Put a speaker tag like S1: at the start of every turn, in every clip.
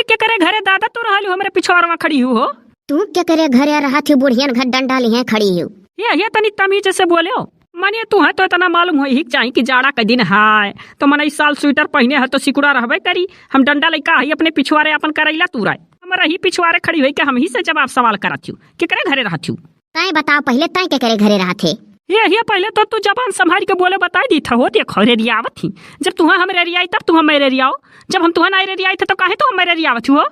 S1: क्या करे घरे दादा तो रहलू हमरे पिछवाड़वा खड़ी हो।
S2: तू क्या करे घरे रहा थी बुढ़ियन घर डंडा ली है खड़ी हूँ।
S1: ये तनी तमीज से बोले हो मानिए तू है तो इतना मालूम हो चाहिए कि जाड़ा का दिन है तो मन इस साल स्वेटर पहने है तो सिकुड़ा रहबे करी। हम डंडा लइका है अपने पिछवाड़े अपन करैला तुराय हमारा ही पिछवाड़े खड़ी हुई के हम ही से जवाब सवाल करत हूँ कि करे घरे रहत हूँ।
S2: तय बताओ पहले तय क्या करे घरे रहा थे।
S1: ये पहले तो तू जबान संभाल के बोले बता दी था हो देखो रेरिया आवत थी जब तुहा हम रेरिया आई तब तुहा मैं रेरिया जब हम तुहा ना रेरिया थे तो काहे तो हम रेरिया आवत हो।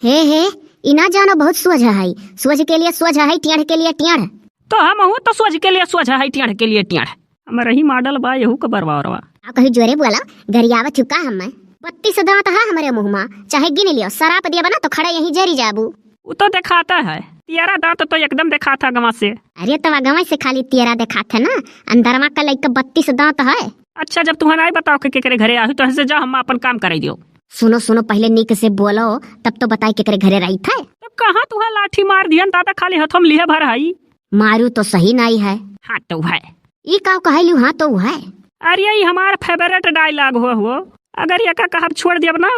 S2: हे इना जानो बहुत सोझ है सोझ के लिए सोझ है टेढ़ के लिए टेढ़
S1: तो हम हूँ तो सोझ के लिए सोझ है टेढ़ के लिए टेढ़ हमारा ही मॉडल बा यहू का बरवारवा।
S2: आप कहीं जोरे बोला गरियावत चुका हम 32 दांत है हमारे मुंह में चाहे गिन लियो शराब दिया बना तो खड़ा यहीं जरी जाबू।
S1: वो तो दिखाता है तेरा दांत तो एकदम देखा था गवा से।
S2: अरे तो गवा से खाली तेरा देखा था ना अंदरवा का लइका 32 दांत है।
S1: अच्छा जब तुम्हारा बताओ के करे घरे आही तो ऐसे जा हम अपन काम कराई दियो।
S2: सुनो पहले निक से बोलो तब तो बताई के करे घरे रही था।
S1: तो कहाँ तुहा लाठी मार दियन दादा खाली हथम लिए भर हई
S2: मारू तो सही नहीं है।
S1: हाँ तो है
S2: ई का कहलू। हाँ तो है
S1: अरे ये हमार फेवरेट डायलॉग हो अगर ये का कहब छोड़ दियब ना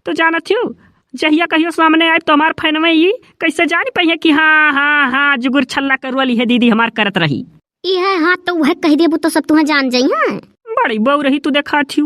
S1: तो जानत हूँ जहिया कहियो सामने आए तो हमार फैन में ये कैसे जान पाइए कि हाँ जुगुर छल्ला करवाली है दीदी हमार करत रही।
S2: है हाँ तो वह कह देबू तो सब तुम्हें जान जाई। हाँ
S1: बड़ी बऊ रही तू देखा थी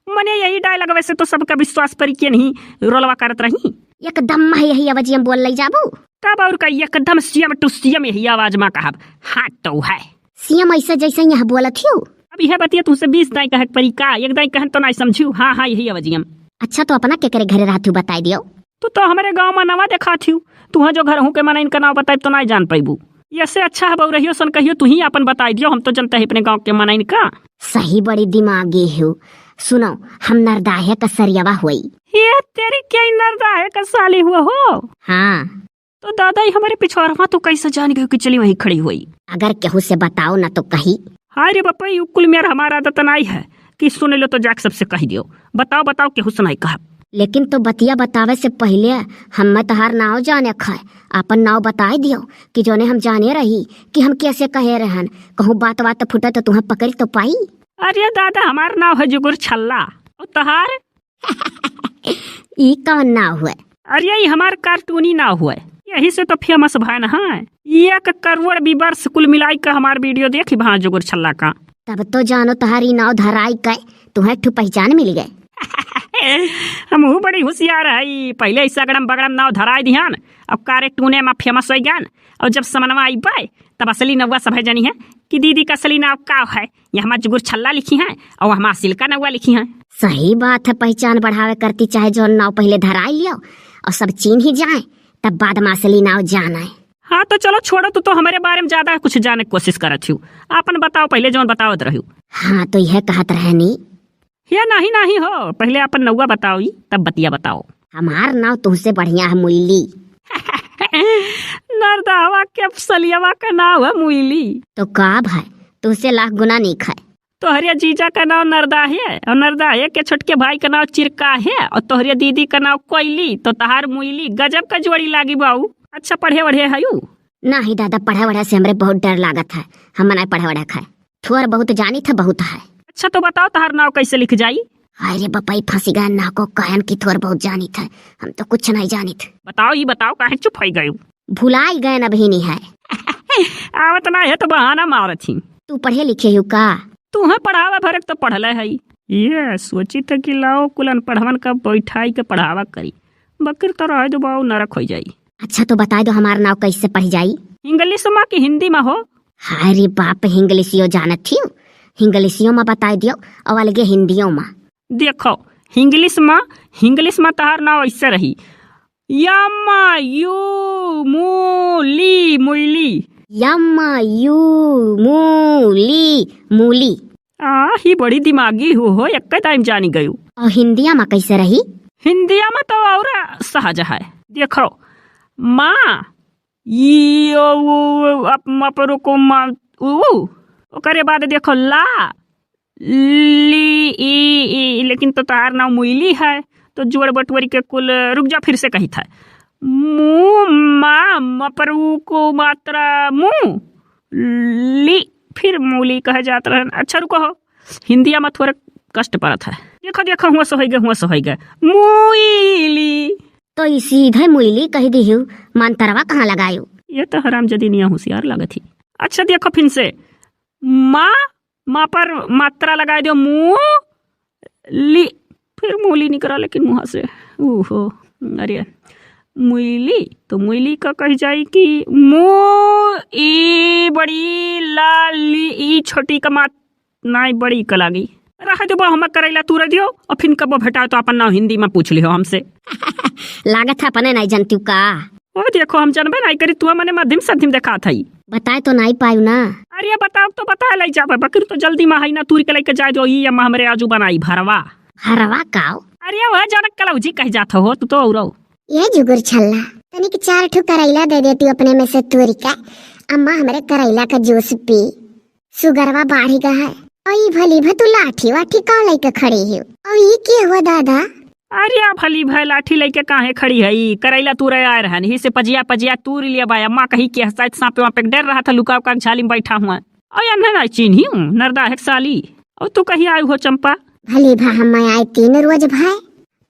S1: मने यही डायलॉग वैसे तो सबका विश्वास पर के नहीं रोलवा करत रही
S2: एकदम यही आवाज में बोल लई जाबू
S1: तब और का एकदम सीएम टू सीएम यही आवाज में कहब। हाँ तो है
S2: सीएम ऐसे जैसे यहाँ बोलत हूँ।
S1: अब यह बतिया तुमसे 20 दाई कहे परी का एक दाई कहन तो नहीं समझू। हाँ यही आवाजियम।
S2: अच्छा तो अपना के करे घरे रहती हूँ बताई दियो।
S1: तो हमारे गांव में नवा देखा थी तू जो घर हूँ के मना इनका नाम बताई तो नहीं जान पाइबू। ऐसे अच्छा है बहु रहियो सन कहियो तू ही अपन बताई दियो हम तो जनता है अपने गाँव के मना इनका।
S2: सही बड़ी दिमागी हो। सुनो हम नरदाहे का सरियावा हुई।
S1: ये तेरी क्या नरदाहे का साली हुआ हो।
S2: हाँ
S1: तो दादा ही हमारे पिछवाड़ा तो कैसे जान गए कि चली वही खड़ी हुई।
S2: अगर केहू से बताओ ना तो कही।
S1: हाय रे बापा कुल मेरा हमारा आदत नहीं है कि सुन लो तो जाक सबसे कह दियो बताओ केहू सुनाई कहा।
S2: लेकिन तो बतिया बतावे से पहले हम तहार नाव जाने खाए अपन नाव बताए दियो कि जोने हम जाने रही कि हम कैसे कहे रहन कहूँ बात फुटा तो तुम्हें पकड़ तो पाई।
S1: अरे दादा हमार नाव है जुगुर छल्ला और तहार
S2: ई कौन नाव हुए।
S1: अरे हमार कार्टूनी नाव हुए यही से तो फेमस भान है। एक करोड़ विवर्ष कुल मिलाई का हमार वीडियो देखी वहाँ जुगुर छल्ला का।
S2: तब तो जानो तहारी नाव धराई के तुम्हें ठू पहचान मिल गए।
S1: हम बड़ी होशियार है पहले ऐसा गड़म बगड़म नाव धराई दिहन अब कार्टूने में फेमस हो गन और जब समनवा आई पाए तब असली नौवा सब जानी है कि दीदी का असली नाव का है। ये हमार जुगुर छल्ला लिखी है और हमार सिल्का नौवा लिखी है।
S2: सही बात है पहचान बढ़ावे करती चाहे जो नाव पहले धराई लियो और सब चीन ही जाए तब बाद में असली नाव जाना है।
S1: हाँ तो चलो छोड़ो तो हमारे बारे में ज्यादा कुछ जाने की कोशिश करत हूँ अपन बताओ पहले जो बतावत रहू।
S2: हाँ तो यह कहत रहनी
S1: या नहीं हो पहले अपन नौवा बताओ तब बतिया बताओ।
S2: हमार नाव तुमसे बढ़िया है मुइली।
S1: नरदावा के सलियावा का नाव है मुइली
S2: तो काब है तुमसे लाख गुना नहीं खाए।
S1: तोहरे जीजा का नाम नरदा है और नरदाहे के छोटके भाई का नाम चिरका है और तोहरे दीदी का नाम कोयली तो तहार मुइली गजब का जोड़ी लागी बाऊ। अच्छा पढ़े वढ़े है यू
S2: नहीं दादा पढ़े वढ़े से हमरे बहुत डर लागत है हम नहीं पढ़े वढ़े खाए थोड़ा बहुत जानी था बहुत है।
S1: अच्छा तो बताओ तहार नाव कैसे लिख जाई।
S2: अरे बपाई फंसी गए ना को कहन की थोड़ा बहुत जानी था हम तो कुछ नहीं जानी थे।
S1: बताओ काहे चुप हो गई
S2: भुलाई गए न भी नहीं है।
S1: आवत ना है तो बहाना मारत थी।
S2: तू पढ़े लिखे हो का
S1: तू है पढ़ावा भरक तो पढ़ल है ये सोची था कि लाओ कुलन पढ़वन का बैठाई के पढ़ावा करी बकर तो रह दो बाऊ नरक हो जाई।
S2: अच्छा तो बता दो हमारा नाव कैसे पढ़ जाई।
S1: इंग्लिश में कि हिंदी में हो।
S2: अरे बाप इंग्लिशियो जानत थी इंग्लिशियो में बता दियो और अलगे हिंदियों में।
S1: देखो इंग्लिश में तहार नाव ऐसे रही यम्मा यू मूली मुली
S2: यम्मा यू मूली
S1: ही बड़ी दिमागी हो एक टाइम जानी गई।
S2: और हिंदिया में कैसे रही।
S1: हिंदिया में तो और सहज है। देखो माँ ओकरे बाद देखो ला ली ई लेकिन तो तहार नाम मुइली है तो जोड़ बटवरी के कुल रुक जा फिर से कही था मुँह माँ मपरू को मात्रा मुँह ली फिर मूली कहे जाता रहे। अच्छा रुको हो हिंदिया में थोड़ा कष्ट पड़ता है। देखो हुआ सो हो गए मुइली
S2: तो ई सीधे मुइली कह दिहु, मंतरवा कहाँ लगायु?
S1: ये तो हरामजादी निया होशियार लागत ही। अच्छा देखो फिर से, माँ पर मात्रा लगा दो, मुँह ली, फिर मूली निकला लेकिन मुँह से, ओहो, अरे मुइली तो मुइली का कही जाए कि मुँह ई बड़ी लाली, ई छोटी का मात नाई बड़ी का लागी। रह दो हम करैला तू दियो, और फिर कब भेटा तो अपन नाम हिंदी में पूछ लियो हमसे।
S2: लागत है अपने नहीं जानती का।
S1: ओ देखो हम जानबे नहीं करी, तू मने मध्यम सध्यम देखा था।
S2: बताए तो नहीं पायु ना।
S1: अरे बताओ तो बता ले जाबे, बकरी तो जल्दी में है ना, तूर के लेके जाए दो, ई अम्मा हमरे आजू बनाई भरवा।
S2: हरवा काओ?
S1: अरे वह जनक कलौजी कह जात हो तू तो औरो।
S2: ये जुगुर छल्ला, तनिक 4 ठो करैला दे देती अपने में से तूरी का। अम्मा हमरे करैला का जूस पी, सुगरवा बाढ़ी गा है। और ये भली भतू लाठी वाठी का लेके खड़ी है, और ये क्या हुआ दादा?
S1: अरे भली भाई लाठी लेके काहे खड़ी है, करैला तू रहा रहन ही से पजिया पजिया तूर लिया बाय। अम्मा कही कि शायद सांपे वहाँ पे डर रहा था, लुका उका झाली में बैठा हुआ। और या ना चिन्ही हूँ नरदा है साली। और तू कहीं आई हो चंपा?
S2: भली भा हम आई 3 रोज भाई,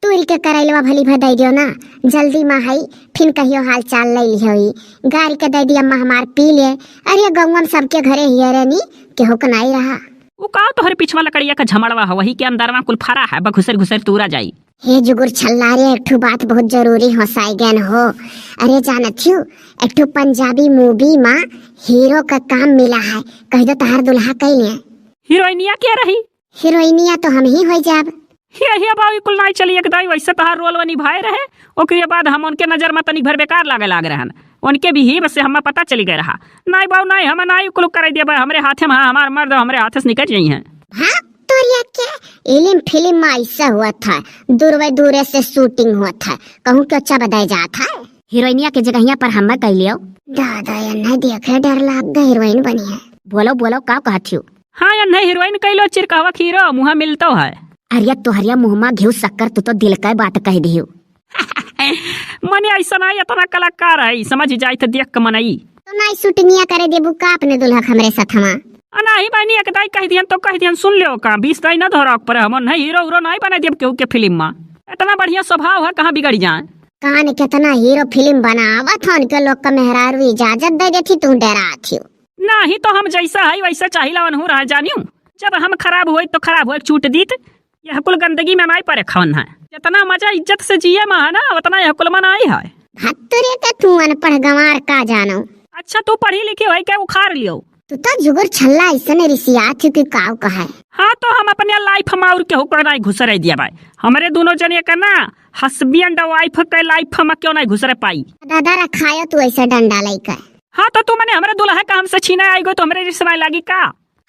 S2: तूरी के करैलवा भली भा दे दियो ना, जल्दी में है, फिर कहियो हाल चाल ले लियो। गाड़ी के दे दी अम्मा हमार पी ले। अरे गौवा में सबके घरे ही रहनी, केहू का नहीं रहा।
S1: वो का तोहरे पिछवा लकड़िया का झमड़वा है, वही के अंदर में कुल फरा है, घुसर घुसर तूरा जाई।
S2: हे जुगुर छल्ला रे, एक ठो बात बहुत जरूरी हो साइगन हो। अरे जानत हो, एक ठो पंजाबी मूवी में हीरो का काम मिला है, कह दो तहार दुल्हा कैले।
S1: हीरोइनिया क्या रही?
S2: हीरोइनिया तो हम ही हो जाब।
S1: हे बाबू कुल नहीं चली एक दाई, वैसे तहार रोल निभाए रहे, ओकरे बाद हम उनके नजर में तनिक भर बेकार लाग रहन, उनके भी ही बस हमें पता चली गए रहा। नहीं बाबू नहीं, हम नहीं कुल कर दिया, हमरे हाथे में हमार मर्द हमरे हाथे से निकल जाई हैं।
S2: हाँ तोरिया के इलिम फिल्म में ऐसा हुआ था, दूर से शूटिंग हुआ था, कहूँ क्यों अच्छा बताया जाता है। हीरोइनिया के जगह यहाँ पर हम कह लियो। दादा ये नहीं देखे डर लग गया, हीरोइन बनी है। बोलो बोलो का कहती हो?
S1: हाँ या नहीं हीरोइन कैलो, चिरकावा खीरो मुँह मिलतो है।
S2: अरे तोहरिया मुँह में घिउ शक्कर, तू तो दिल का बात कह दियो।
S1: मने ऐसा नहीं, इतना कलाकार है, समझ जाए तो देख के मनई।
S2: तो नहीं शूटिंगिया करे देबू का अपने दुल्हा हमरे साथ में?
S1: नहीं बनी एक दाई कह दियन तो कह दियन, सुन लियो का 20 दाई न धरा पर हम नहीं हीरो उरो नहीं बना दियब केहू के फिल्म में। इतना बढ़िया स्वभाव है, कहाँ बिगड़ जाए।
S2: कान कितना हीरो फिल्म बनावत हन के लोग का मेहरारू इजाजत दे देती, तू डरा थी।
S1: नहीं तो हम जैसा है वैसा चाहिला हूँ रह जानियो, जब हम खराब हुए तो खराब हुए छूट दीत। यह कुल गंदगी में नहीं परे खवन है, जितना मजा इज्जत से जिये में है ना, उतना यह कुल में नहीं है।
S2: भत्तरे के तू अनपढ़ गंवार का जानो।
S1: अच्छा तू पढ़ी लिखी हो क्या उखाड़ लियो?
S2: तू तो जुगुर छल्ला ऐसे रिसिया थी कि काव कहा है।
S1: हाँ तो हम अपने लाइफ में और केहू कर नहीं घुसरे दिया भाई, हमरे दोनों जने का ना हस्बैंड वाइफ के लाइफ में क्यों नहीं घुसरे पाई।
S2: दादा रखायो तू ऐसा डंडा लेकर।
S1: हाँ तो तू मैंने हमारे दुल्हा का हमसे छीना आई गो तो हमरे रिश्ते लागी का?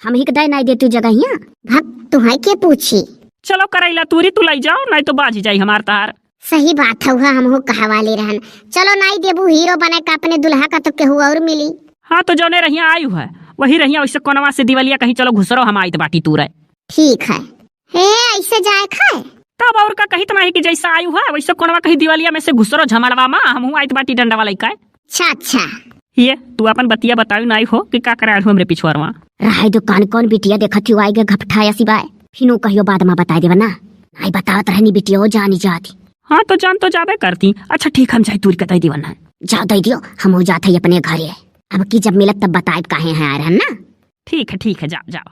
S1: हम
S2: ही कदाई नहीं देती जगह यहाँ भक्त तू है के पूछी।
S1: चलो करैला तूरी तू लाई जाओ, नहीं तो बाजी जाई हमार तार।
S2: सही बात है, हम कहवाली रहन। चलो नहीं देबू हीरो बने का अपने दुल्हा का तो केहू और मिली।
S1: हाँ तो जौने रहिया आई है वही रहिया, वैसे कोनवा से दिवालिया कहीं चलो घुसरो, हम आई तो बाटी तू रहे।
S2: ठीक है, हे ऐसे जाए खाए
S1: तब और का कही तुम्हारी कि जैसा आयु है वैसे कोनवा कहीं दिवालिया में से घुसरो झमड़वा में, हम आई तो बाटी डंडा वाला का।
S2: अच्छा
S1: ये तू अपन बतिया बताऊ नहीं हो कि का करा हमरे पिछुआरवा
S2: रहा दुकान कौन बिटिया देखत हो आएगा घपठाया सिवाय, फिर कहियो बाद में बता देवा ना। नहीं बतावत रहनी बिटिया हो जानी जाती।
S1: हाँ तो जान तो जाबे करती। अच्छा ठीक हम जाए दूर के दे दीवन,
S2: जाओ दे दियो, हम हो जाते अपने घरे। अब की जब मिलत तब बताए काहे हैं आ रहे ना।
S1: ठीक है जाओ जाओ।